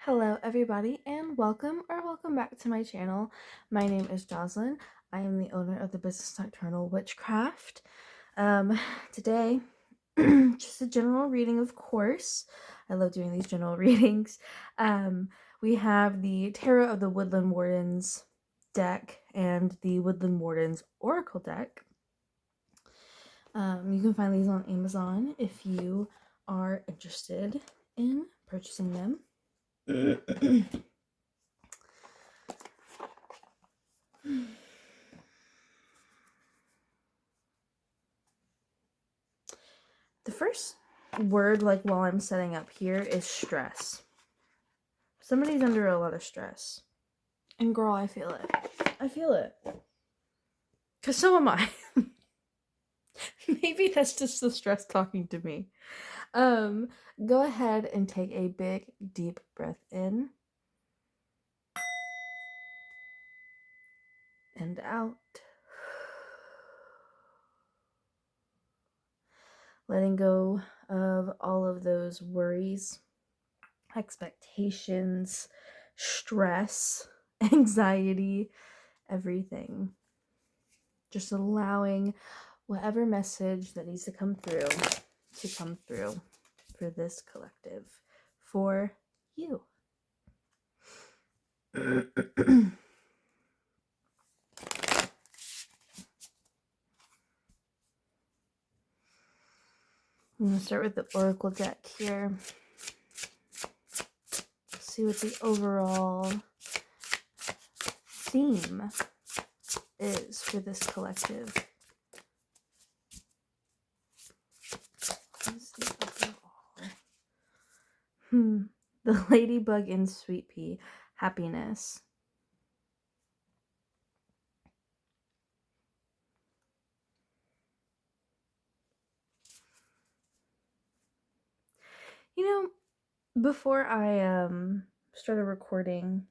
Hello everybody and welcome back to my channel. My name is Jocelyn. I am the owner of the business Nocturnal Witchcraft. Today, just a general reading, of course. I love doing these general readings. We have the Tarot of the Woodland Wardens deck and the Woodland Wardens Oracle deck. You can find these on Amazon if you are interested in purchasing them. The first word, like while I'm setting up here, is stress. Somebody's under a lot of stress. And girl, I feel it. I feel it. Because so am I. Maybe that's just the stress talking to me. Go ahead and take a big, deep breath in. And out. Letting go of all of those worries, expectations, stress, anxiety, everything. Just allowing whatever message that needs to come through for this collective, for you. I'm going to start with the Oracle deck here. See what the overall theme is for this collective. What is the overall? The Ladybug and Sweet Pea. Happiness. You know, before I started recording,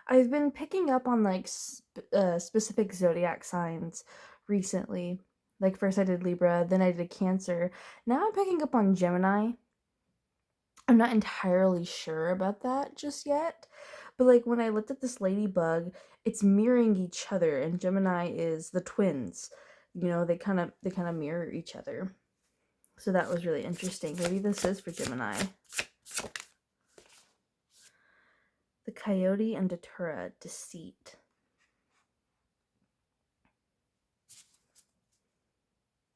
I've been picking up on like specific zodiac signs recently. Like first I did Libra, then I did Cancer. Now I'm picking up on Gemini. I'm not entirely sure about that just yet. But like when I looked at this ladybug, it's mirroring each other, and Gemini is the twins. You know, they kind of mirror each other. So that was really interesting. Maybe this is for Gemini. The Coyote and Datura, Deceit.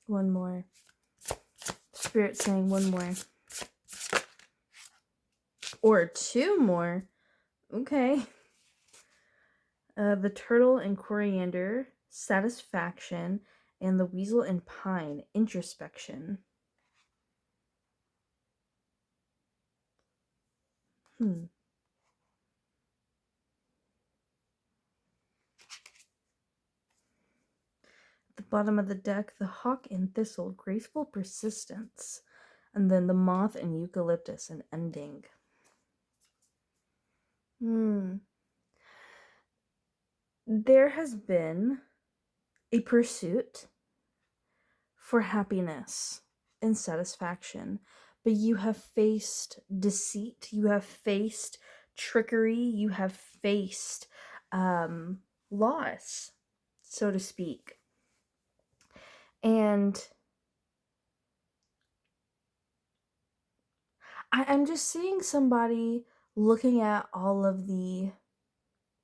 One more. Spirit saying one more. Or two more. Okay. The Turtle and Coriander, Satisfaction. And the Weasel and Pine, Introspection. At the bottom of the deck, the Hawk and Thistle, Graceful Persistence. And then the Moth and Eucalyptus, an Ending. There has been a pursuit for happiness and satisfaction, but you have faced deceit, you have faced trickery, you have faced loss, so to speak. And I'm just seeing somebody looking at all of the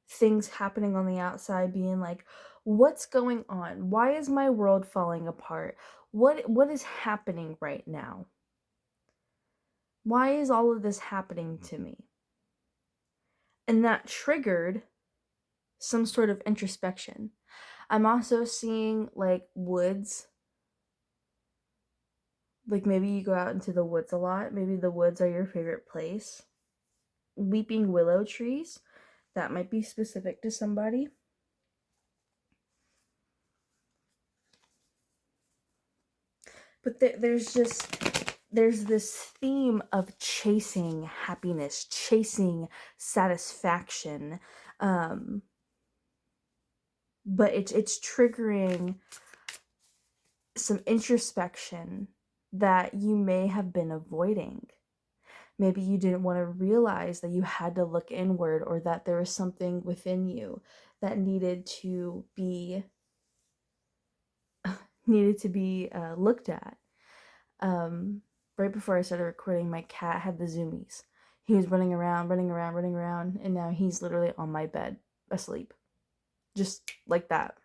things happening on the outside, being like, what's going on? Why is my world falling apart? What is happening right now? Why is all of this happening to me? And that triggered some sort of introspection. I'm also seeing like woods. Like maybe you go out into the woods a lot. Maybe the woods are your favorite place. Weeping willow trees. That might be specific to somebody. But there's this theme of chasing happiness, chasing satisfaction. But it's triggering some introspection that you may have been avoiding. Maybe you didn't want to realize that you had to look inward, or that there was something within you that needed to be looked at. Um, right before I started recording, my cat had the zoomies. He was running around, running around, running around, and now he's literally on my bed, asleep. Just like that.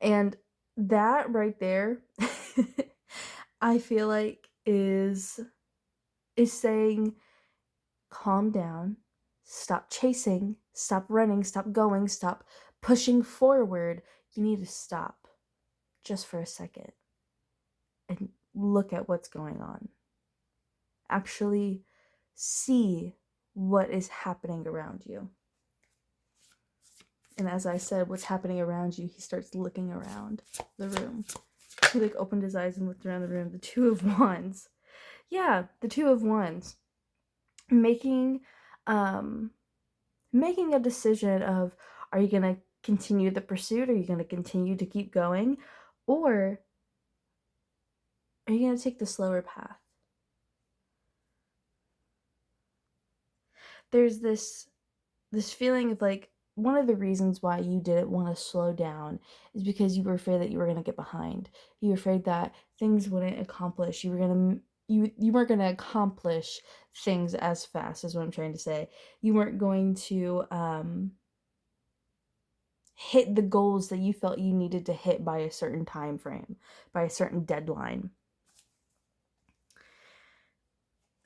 And that right there, I feel like is saying, calm down, stop chasing, stop running, stop going, stop pushing forward. You need to stop just for a second and look at what's going on. Actually see what is happening around you. And as I said, what's happening around you, he starts looking around the room. He like opened his eyes and looked around the room. The Two of Wands. Yeah, the Two of Wands. Making a decision of, are you going to continue the pursuit? Are you going to continue to keep going? Or are you going to take the slower path? There's this feeling of like, one of the reasons why you didn't want to slow down is because you were afraid that you were going to get behind. You were afraid that things wouldn't accomplish. You weren't going to accomplish things as fast, is what I'm trying to say. You weren't going to hit the goals that you felt you needed to hit by a certain time frame, by a certain deadline.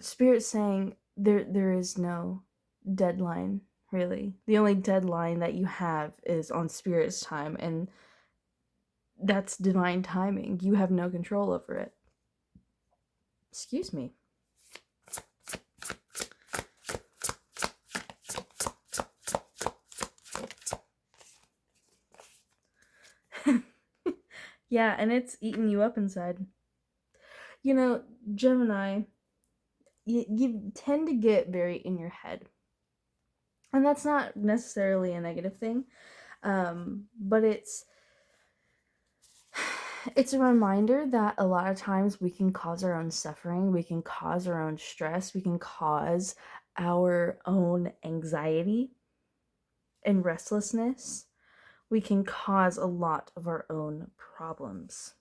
Spirit's saying there is no deadline, really. The only deadline that you have is on Spirit's time, and that's divine timing. You have no control over it. Excuse me. Yeah, and it's eating you up inside. You know, Gemini, you tend to get very in your head. And that's not necessarily a negative thing, but it's a reminder that a lot of times we can cause our own suffering, we can cause our own stress, we can cause our own anxiety and restlessness. We can cause a lot of our own problems.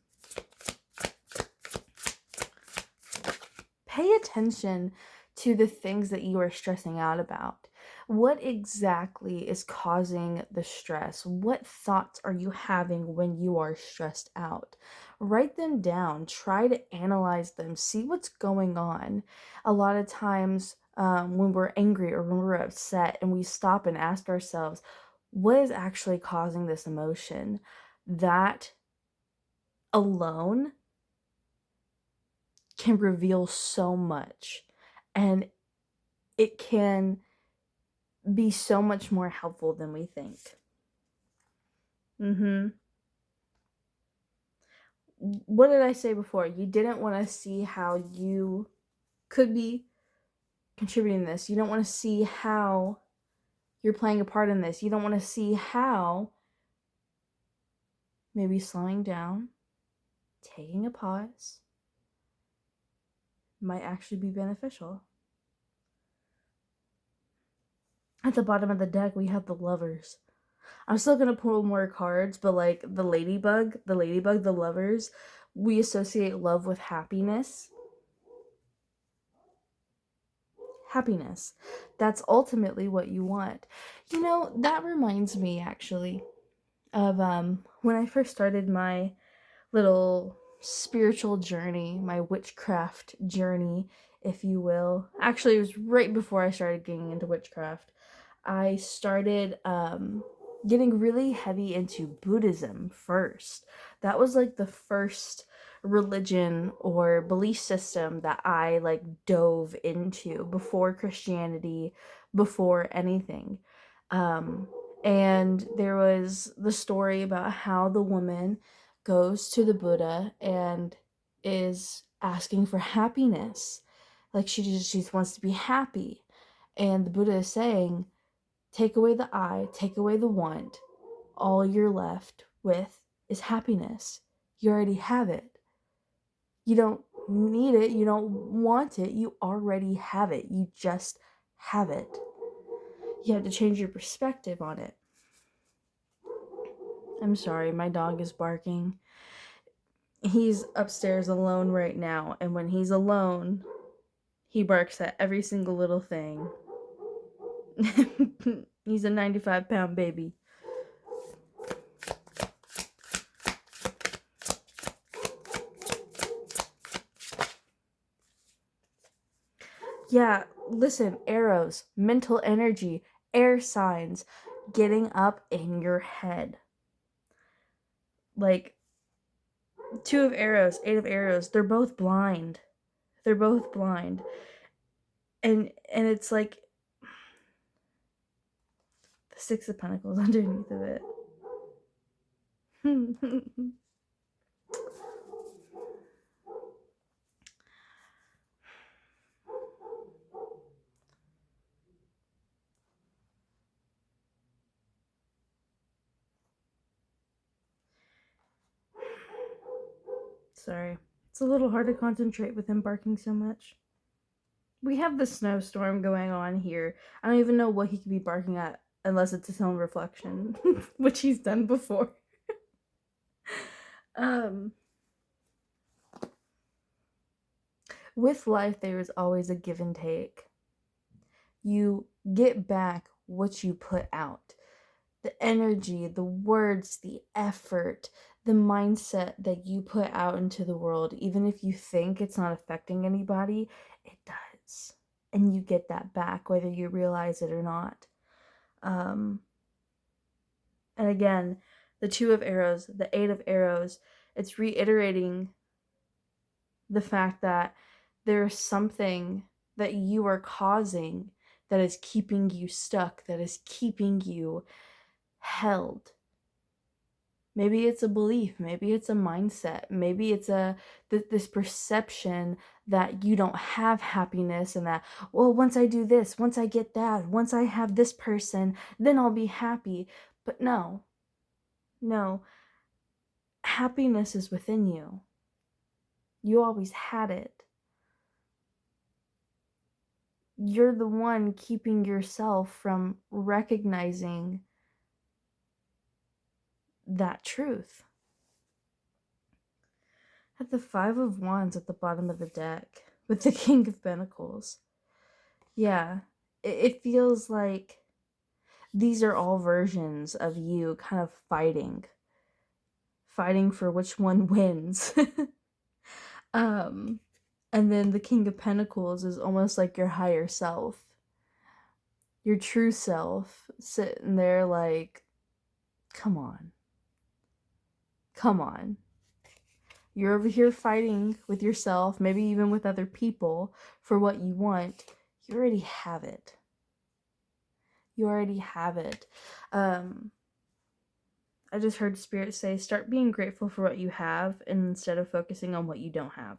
Pay attention to the things that you are stressing out about. What exactly is causing the stress? What thoughts are you having when you are stressed out? Write them down. Try to analyze them. See what's going on. A lot of times when we're angry or when we're upset and we stop and ask ourselves, what is actually causing this emotion? That alone can reveal so much, and it can be so much more helpful than we think. What did I say before? You didn't want to see how you could be contributing this. You don't want to see how you're playing a part in this. You don't want to see how maybe slowing down, taking a pause, might actually be beneficial. At the bottom of the deck, we have the Lovers. I'm still gonna pull more cards, but like the ladybug, the Lovers, we associate love with happiness. Happiness. That's ultimately what you want. You know, that reminds me actually of when I first started my little spiritual journey, my witchcraft journey, if you will. Actually, it was right before I started getting into witchcraft. I started getting really heavy into Buddhism first. That was like the first religion or belief system that I like dove into before Christianity, before anything. And there was the story about how the woman goes to the Buddha and is asking for happiness. Like she just wants to be happy. And the Buddha is saying, take away the I, take away the want. All you're left with is happiness. You already have it. You don't need it, you don't want it, you already have it. You just have it. You have to change your perspective on it. I'm sorry, my dog is barking. He's upstairs alone right now, and when he's alone, he barks at every single little thing. He's a 95-pound baby. Yeah, listen, arrows, mental energy, air signs, getting up in your head. Like, 2 of arrows, 8 of arrows, they're both blind. They're both blind. And it's like the 6 of Pentacles underneath of it. Sorry. It's a little hard to concentrate with him barking so much. We have the snowstorm going on here. I don't even know what he could be barking at unless it's his own reflection, which he's done before. With life, there is always a give and take. You get back what you put out. The energy, the words, the effort, the mindset that you put out into the world, even if you think it's not affecting anybody, it does. And you get that back, whether you realize it or not. And again, the 2 of arrows, the 8 of arrows, it's reiterating the fact that there's something that you are causing that is keeping you stuck, that is keeping you held. Maybe it's a belief, maybe it's a mindset, maybe it's this perception that you don't have happiness, and that, well, once I do this, once I get that, once I have this person, then I'll be happy. But no, happiness is within you. You always had it. You're the one keeping yourself from recognizing that truth. At the 5 of Wands at the bottom of the deck with the King of Pentacles. Yeah, it feels like these are all versions of you kind of fighting for which one wins. And then the King of Pentacles is almost like your higher self, your true self, sitting there like, come on. You're over here fighting with yourself, maybe even with other people, for what you want. You already have it. I just heard Spirit say, start being grateful for what you have instead of focusing on what you don't have.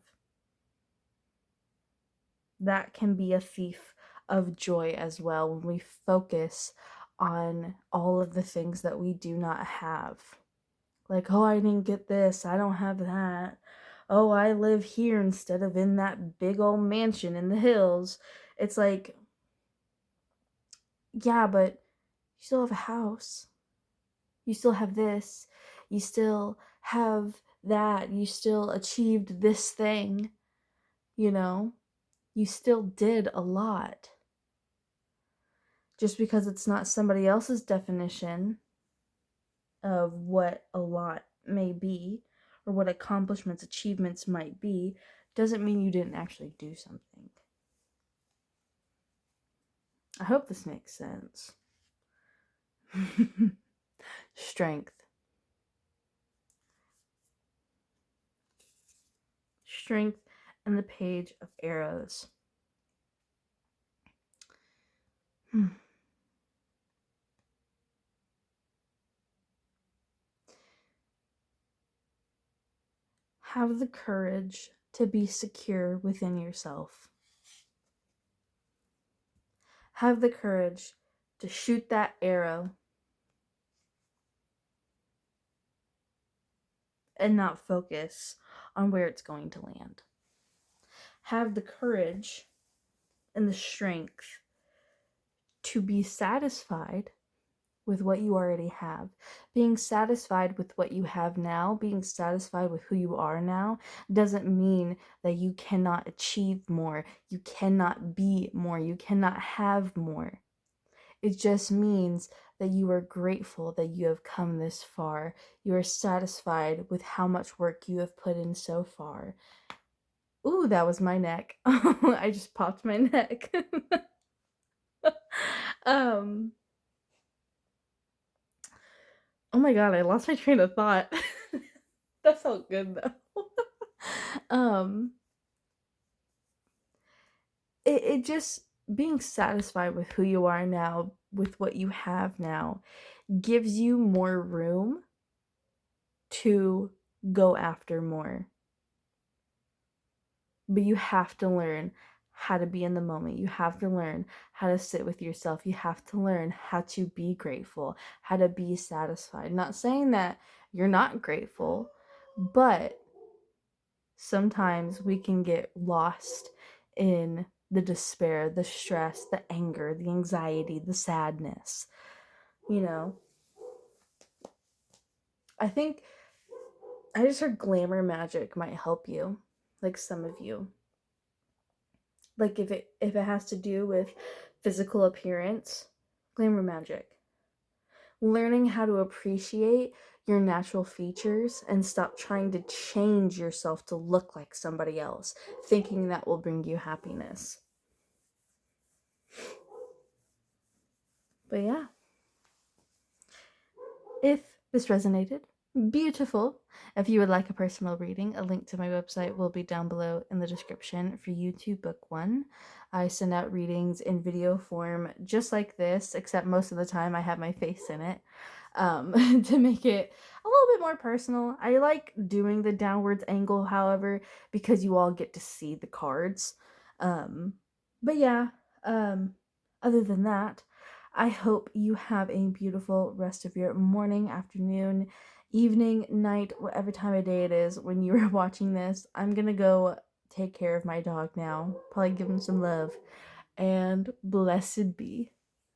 That can be a thief of joy as well, when we focus on all of the things that we do not have. Like, oh, I didn't get this, I don't have that. Oh, I live here instead of in that big old mansion in the hills. It's like, yeah, but you still have a house. You still have this. You still have that. You still achieved this thing. You know? You still did a lot. Just because it's not somebody else's definition of what a lot may be, or what accomplishments, achievements might be, doesn't mean you didn't actually do something. I hope this makes sense. Strength. Strength and the Page of Arrows. Have the courage to be secure within yourself. Have the courage to shoot that arrow and not focus on where it's going to land. have the courage and the strength to be satisfied with what you already have. Being satisfied with what you have now, being satisfied with who you are now, doesn't mean that you cannot achieve more, you cannot be more, you cannot have more. It just means that you are grateful that you have come this far. You are satisfied with how much work you have put in so far. Ooh, that was my neck. I just popped my neck. um oh my god, I lost my train of thought. That felt good though. um it just being satisfied with who you are now, with what you have now, gives you more room to go after more. But you have to learn how to be in the moment. You have to learn how to sit with yourself. You have to learn how to be grateful, how to be satisfied. Not saying that you're not grateful, but sometimes we can get lost in the despair, the stress, the anger, the anxiety, the sadness. You know, I think I just heard glamour magic might help you, like some of you. Like if it has to do with physical appearance, glamour magic. Learning how to appreciate your natural features and stop trying to change yourself to look like somebody else, thinking that will bring you happiness. But yeah, if this resonated, beautiful. If you would like a personal reading, a link to my website will be down below in the description for you to book one. I send out readings in video form just like this, except most of the time I have my face in it, to make it a little bit more personal. I like doing the downwards angle, however, because you all get to see the cards. But yeah, other than that, I hope you have a beautiful rest of your morning, afternoon, evening, night, whatever time of day it is when you are watching this. I'm gonna go take care of my dog now, probably give him some love, and blessed be.